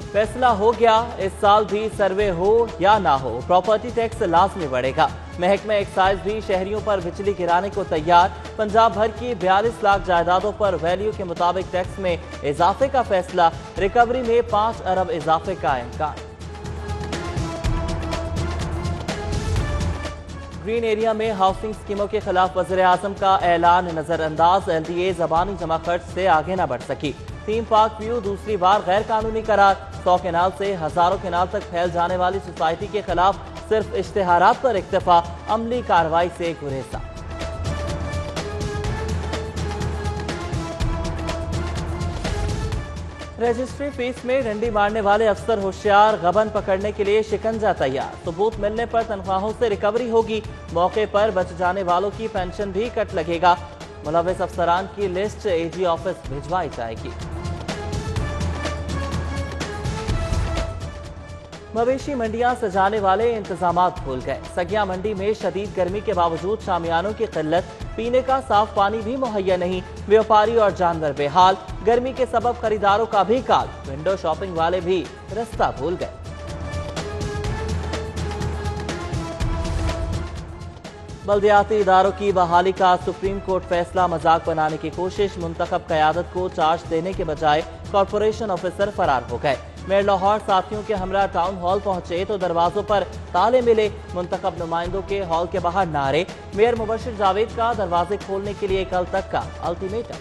फैसला हो गया, इस साल भी सर्वे हो या ना हो, प्रॉपर्टी टैक्स लाजमी बढ़ेगा। महकमा एक्साइज भी शहरियों पर बिजली गिराने को तैयार। पंजाब भर की 42 लाख जायदादों पर वैल्यू के मुताबिक टैक्स में इजाफे का फैसला, रिकवरी में 5 अरब इजाफे का इम्कान। ग्रीन एरिया में हाउसिंग स्कीमों के खिलाफ वज़ीर आज़म का ऐलान नजरअंदाज। LDA ज़बानी जमा खर्च से आगे न बढ़ सकी। थीम पार्क व्यू दूसरी बार गैर कानूनी करार। 100 केनाल से हजारों केनाल तक फैल जाने वाली सोसाइटी के खिलाफ सिर्फ इश्तिहारात पर इक्तफा, अमली कार्रवाई से गुरेजा। रजिस्ट्री फीस में डंडी मारने वाले अफसर होशियार, गबन पकड़ने के लिए शिकंजा तैयार। सबूत मिलने पर तनख्वाहों से रिकवरी होगी। मौके पर बच जाने वालों की पेंशन भी कट लगेगा। मुलविस अफसरान की लिस्ट AG ऑफिस भिजवाई जाएगी। मवेशी मंडियां सजाने वाले इंतजामात भूल गए। सगिया मंडी में शदीद गर्मी के बावजूद शामियानों की किल्लत, पीने का साफ पानी भी मुहैया नहीं। व्यापारी और जानवर बेहाल। गर्मी के सबब खरीदारों का भी काल। विंडो शॉपिंग वाले भी रास्ता भूल गए। बल्दियाती इदारों की बहाली का सुप्रीम कोर्ट फैसला मजाक बनाने की कोशिश। मुंतखब क़यादत को चार्ज देने के बजाय कॉर्पोरेशन ऑफिसर फरार हो गए। मेयर लाहौर साथियों के हमरा टाउन हॉल पहुंचे तो दरवाजों पर ताले मिले। मुंतखब नुमाइंदों के हॉल के बाहर नारे। मेयर मुबशिर जावेद का दरवाजे खोलने के लिए कल तक का अल्टीमेटम।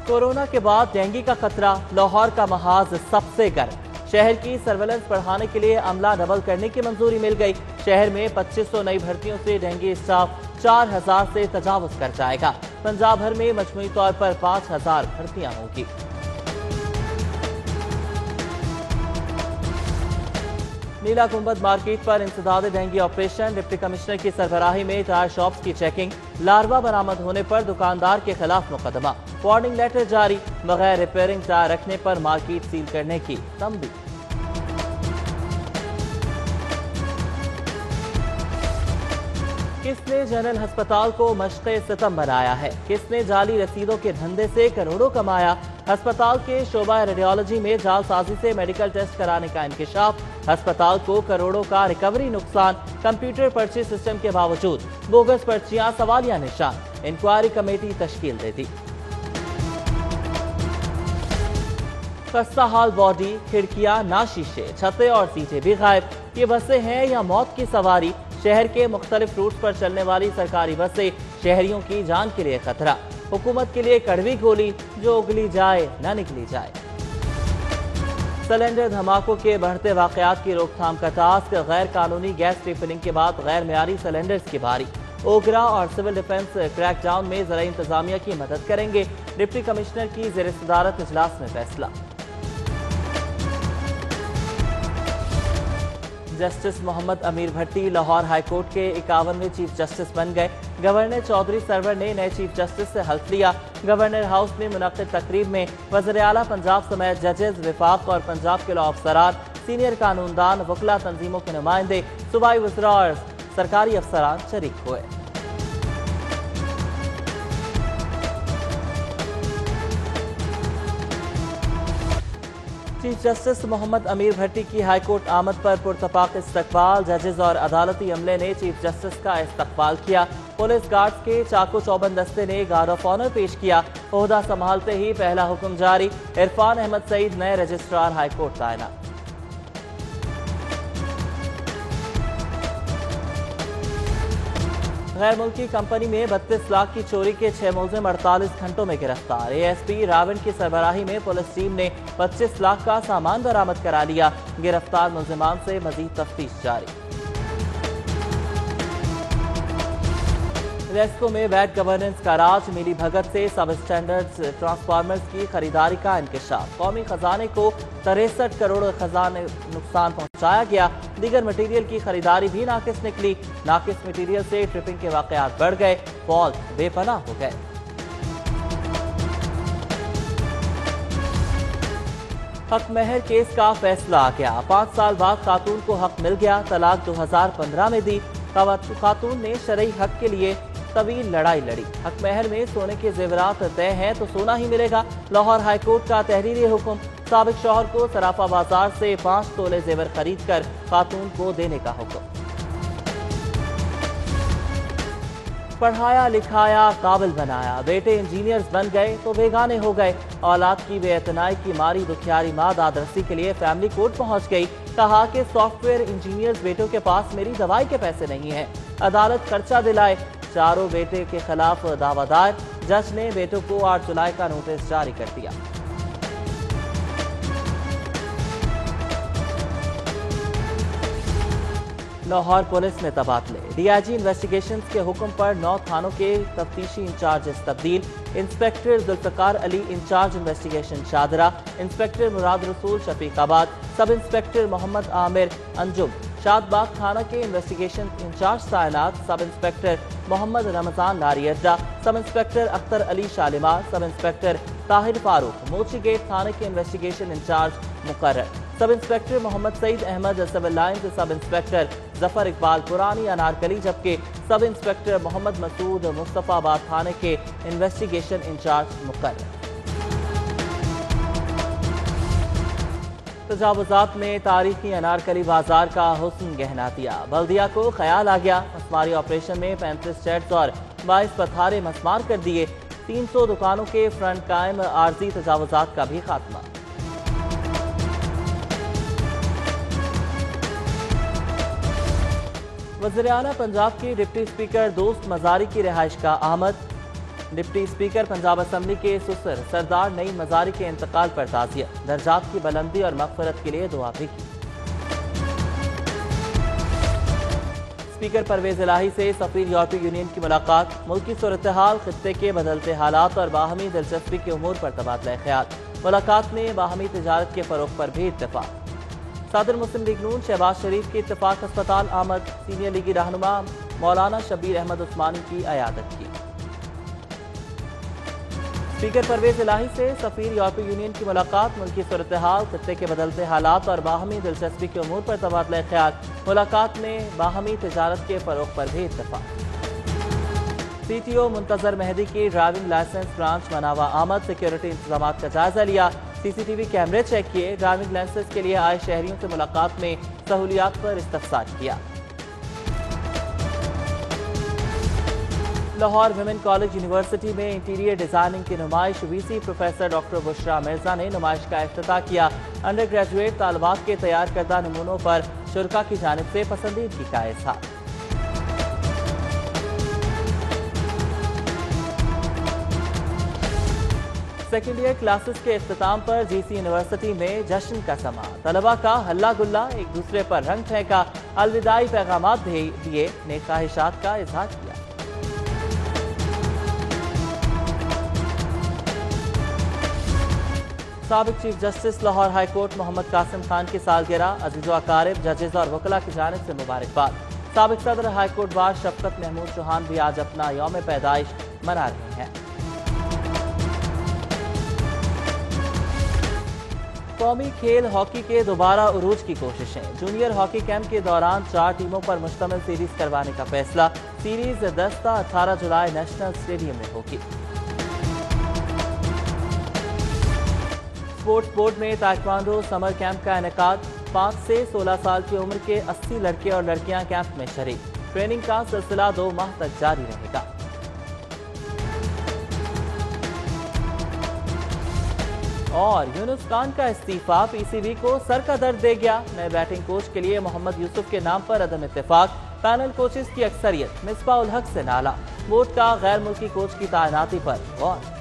कोरोना के बाद डेंगू का खतरा। लाहौर का महाज सबसे गर्म। शहर की सर्वेलेंस बढ़ाने के लिए अमला डबल करने की मंजूरी मिल गई। शहर में 2500 नई भर्तियों से डेंगू स्टाफ 4000 से तजावुज कर जाएगा। पंजाब भर में मजमूई तौर पर 5000 भर्तियां होंगी। नीला गुंबद मार्केट पर इंसदाद डेंगू ऑपरेशन। डिप्टी कमिश्नर की सरबराही में टायर शॉप्स की चेकिंग। लार्वा बरामद होने पर दुकानदार के खिलाफ मुकदमा। वार्निंग लेटर जारी। बगैर रिपेयरिंग टायर रखने पर मार्केट सील करने की तंबीह। किसने जनरल अस्पताल को मशक़े सितम बनाया है? किसने जाली रसीदों के धंधे से करोड़ों कमाया? अस्पताल के शोबा रेडियोलॉजी में जालसाजी से मेडिकल टेस्ट कराने का इंकिशाफ। अस्पताल को करोड़ों का रिकवरी नुकसान। कंप्यूटर पर्ची सिस्टम के बावजूद बोगस पर्चियां सवालिया निशान। इंक्वायरी कमेटी तश्कील दे दी। खस्ता हाल बॉडी, खिड़कियां ना शीशे, छतें और सीटें भी गायब। ये बसें हैं या मौत की सवारी? शहर के मुख्तलिफ रूट्स पर चलने वाली सरकारी बसें शहरियों की जान के लिए खतरा। हुकूमत के लिए कड़वी गोली, जो उगली जाए न निकली जाए। सिलेंडर धमाकों के बढ़ते वाकयात की रोकथाम का टास्क। गैर कानूनी गैस रिफिलिंग के बाद गैर मेयारी सिलेंडर्स की बारी। ओगरा और सिविल डिफेंस क्रैकडाउन में ज़राई इंतजामिया की मदद करेंगे। डिप्टी कमिश्नर की ज़ेर सदारत इजलास में फैसला। जस्टिस मोहम्मद अमीर भट्टी लाहौर हाईकोर्ट के 51वें चीफ जस्टिस बन गए। गवर्नर चौधरी सरवर ने नए चीफ जस्टिस से हल्फ लिया। गवर्नर हाउस में मुनक्किद तकरीब में वज़ीर आला पंजाब समेत जजेस, विफाक और पंजाब के लॉ अफसरान, सीनियर कानूनदान, वकला तंजीमों के नुमाइंदे, सूबाई वज़रा और सरकारी अफसरान शरीक हुए। चीफ जस्टिस मोहम्मद अमीर भट्टी की हाईकोर्ट आमद पर पुरतपाक इस्तकबाल। जजेस और अदालती अमले ने चीफ जस्टिस का इस्तकबाल किया। पुलिस गार्ड्स के चाको चौबंद दस्ते ने गार्ड ऑफ ऑनर पेश किया। ओहदा संभालते ही पहला हुक्म जारी। इरफान अहमद सईद नए रजिस्ट्रार हाईकोर्ट तैनात। गैर मुल्की कंपनी में 32 लाख की चोरी के 6 मुलजिम 48 घंटों में गिरफ्तार। ASP रावण की सरबराही में पुलिस टीम ने 25 लाख का सामान बरामद करा लिया। गिरफ्तार मुलजिमान से मजीद तफ्तीश जारी। रेस्को में बैड गवर्नेंस का राज। मिली भगत से सब स्टैंडर्ड ट्रांसफार्मर्स की खरीदारी का इंकशाफ। कौमी खजाने को 63 करोड़ खजाने नुकसान पहुंचाया गया। दीगर मटीरियल की खरीदारी भी नाकिस निकली। नाकिस मटीरियल से ट्रिपिंग के वाकयात बढ़ गए। फॉल्ट बेपनाह हो गए। हक महर केस का फैसला आ गया। 5 साल बाद खातून को हक मिल गया। तलाक 2015 में दी। खातून ने शरई हक के लिए طویل لڑائی لڑی۔ حق مہر میں سونے کے زیورات طے ہیں تو سونا ہی ملے گا۔ لاہور ہائی کورٹ کا تحریری حکم، سابق شوہر کو صرافہ بازار سے 5 تولے زیور خرید کر خاتون کو دینے کا حکم۔ پڑھایا لکھایا قابل بنایا، بیٹے انجینئرز بن گئے تو بیگانے ہو گئے۔ اولاد کی بے اعتنائی کی ماری دکھیاری ماں دادرسی کے لیے فیملی کورٹ پہنچ گئی۔ کہا کہ سافٹ ویئر انجینئرز بیٹوں کے پاس میری دوائی کے پیسے نہیں ہیں۔ عدالت خرچہ دلائے، چاروں بیٹے کے خلاف دعویٰ دائر، جج نے بیٹوں کو 8 جولائی کا نوٹس جاری کر دیا۔ لاہور پولیس میں تبادلے، ڈی آئی جی انویسٹیگیشنز کے حکم پر 9 تھانوں کے تفتیشی انچارجز تبدیل۔ انسپیکٹر ذوالفقار علی انچارج انویسٹیگیشن شاہدرہ، انسپیکٹر مراد رسول شفیق آباد، سب انسپیکٹر محمد عامر انجم شاد باغ تھانہ کے انویسٹیگیشن انچارج تعینات، سب انسپیکٹر محمد رمضان ناری اڈا، sub inspector Akhtar Ali Shalimar, sub inspector Tahir Farooq Mochi gate تھانے کے انویسٹیگیشن انچارج مقرر، sub inspector Muhammad Saeed Ahmed civil lines, sub inspector Zafar Iqbal پرانی انارکلی، جبکہ سب انسپیکٹر محمد مسعود مصطفیٰ آباد تھانے کے انویسٹیگیشن انچارج مقرر۔ تجاوزات میں تاریخی انارکلی بازار کا حسن گہنا دیا، بلدیہ کو خیال آ گیا، مسماری آپریشن میں 35 شیڈز اور 22 پتھارے مسمار کر دیے، 300 دکانوں کے فرنٹ قائم، عارضی تجاوزات کا بھی خاتمہ۔ وزیر اعلیٰ پنجاب کی ڈپٹی اسپیکر دوست مزاری کی رہائش کا آمد، ڈپٹی اسپیکر پنجاب اسمبلی کے سسر سردار نعیم مزاری کے انتقال پر تعزیت، درجات کی بلندی اور مغفرت کے لیے دعا بھی کی۔ اسپیکر پرویز الہی سے سفیر یورپی یونین کی ملاقات، ملکی صورتحال، خطے کے بدلتے حالات اور باہمی دلچسپی کے امور پر تبادلہ خیال، ملاقات میں باہمی تجارت کے فروغ پر بھی اتفاق۔ صدر مسلم لیگ نون شہباز شریف کی اتفاق ہسپتال آمد، سینئر لیگی رہنما مولانا شبیر احمد عثمانی کی عیادت کی۔ اسپیکر پرویز الہی سے سفیر یورپی یونین کی ملاقات، ملکی صورتحال، خطے کے بدلتے حالات اور باہمی دلچسپی کے امور پر تبادلہ خیال، ملاقات میں باہمی تجارت کے فروغ پر بھی اتفاق۔ سی ٹی او منتظر مہدی کی ڈرائیونگ لائسنس برانچ مناوا آمد، سیکیورٹی انتظامات کا جائزہ لیا، سی سی ٹی وی کیمرے چیک کیے، ڈرائیونگ لائسنس کے لیے آئے شہریوں سے ملاقات میں سہولیات پر استفسار کیا۔ لاہور ویمن کالج یونیورسٹی میں انٹیریئر ڈیزائننگ کی نمائش، وی سی پروفیسر ڈاکٹر بشرا مرزا نے نمائش کا افتتاح کیا۔ انڈر گریجویٹ طالبات کے تیار کردہ نمونوں پر شرکاء کی جانب سے پسندیدگی کا اظہار۔ سیکنڈ ایئر کلاسز کے اختتام پر جی سی یونیورسٹی میں جشن کا سما، طلباء کا ہلا گلا، ایک دوسرے پر رنگ پھینکا، الوداعی پیغامات دیے، نیک خواہشات کا اظہار کیا۔ سابق chief justice Lahore high court Muhammad Qasim Khan کی سالگرہ، عزیز و اقارب، ججز اور وکلاء کی جانب سے مبارکباد۔ سابق صدر ہائی کورٹ بار شفقت محمود چوہان بھی آج اپنا یوم پیدائش منا رہے ہیں۔ قومی کھیل ہاکی کے دوبارہ عروج کی کوششیں، جونیئر ہاکی کیمپ کے دوران 4 ٹیموں پر مشتمل سیریز کروانے کا فیصلہ، سیریز 10 تا 18 جولائی نیشنل اسٹیڈیم میں ہوگی۔ اسپورٹس بورڈ میں تائیکوانڈو سمر کیمپ کا انعقاد، 5 سے 16 سال کی عمر کے 80 لڑکے اور لڑکیاں کیمپ میں شریک، ٹریننگ کا سلسلہ 2 ماہ تک جاری رہے گا۔ اور یونس خان کا استعفیٰ پی سی بی کو سر کا درد دے گیا، نئے بیٹنگ کوچ کے لیے محمد یوسف کے نام پر عدم اتفاق، پینل کوچز کی اکثریت مصباح الحق سے نالا، بورڈ کا غیر ملکی کوچ کی تعیناتی پر غور۔